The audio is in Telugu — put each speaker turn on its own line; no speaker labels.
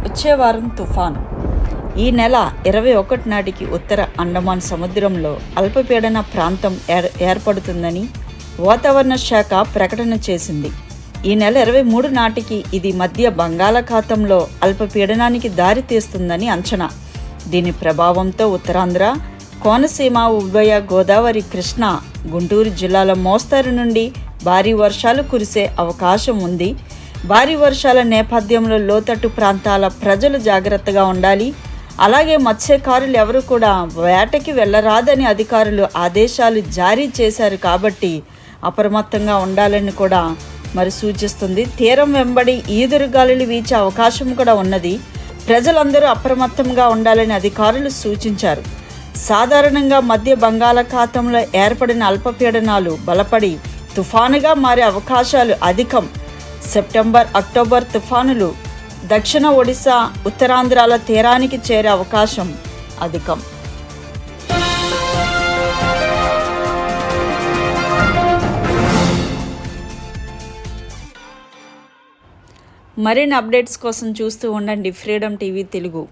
వచ్చే వారం తుఫాను. ఈ నెల 21 నాటికి ఉత్తర అండమాన్ సముద్రంలో అల్పపీడన ప్రాంతం ఏర్పడుతుందని వాతావరణ శాఖ ప్రకటన చేసింది. ఈ నెల 23 నాటికి ఇది మధ్య బంగాళాఖాతంలో అల్పపీడనానికి దారి తీస్తుందని అంచనా. దీని ప్రభావంతో ఉత్తరాంధ్ర, కోనసీమ, ఉభయ గోదావరి, కృష్ణా, గుంటూరు జిల్లాల మోస్తరు నుండి భారీ వర్షాలు కురిసే అవకాశం ఉంది. భారీ వర్షాల నేపథ్యంలో లోతట్టు ప్రాంతాల ప్రజలు జాగ్రత్తగా ఉండాలి. అలాగే మత్స్యకారులు ఎవరు కూడా వేటకి వెళ్ళరాదని అధికారులు ఆదేశాలు జారీ చేశారు కాబట్టి అప్రమత్తంగా ఉండాలని కూడా మరి సూచిస్తుంది. తీరం వెంబడి ఈదురుగాలులు వీచే అవకాశం కూడా ఉన్నది. ప్రజలందరూ అప్రమత్తంగా ఉండాలని అధికారులు సూచించారు. సాధారణంగా మధ్య బంగాళాఖాతంలో ఏర్పడిన అల్పపీడనాలు బలపడి తుఫానుగా మారే అవకాశాలు అధికం. సెప్టెంబర్, అక్టోబర్ తుఫానులు దక్షిణ ఒడిశా, ఉత్తరాంధ్రాల తీరానికి చేరే అవకాశం అధికం. మరిన్ని అప్డేట్స్ కోసం చూస్తూ ఉండండి ఫ్రీడమ్ టీవీ తెలుగు.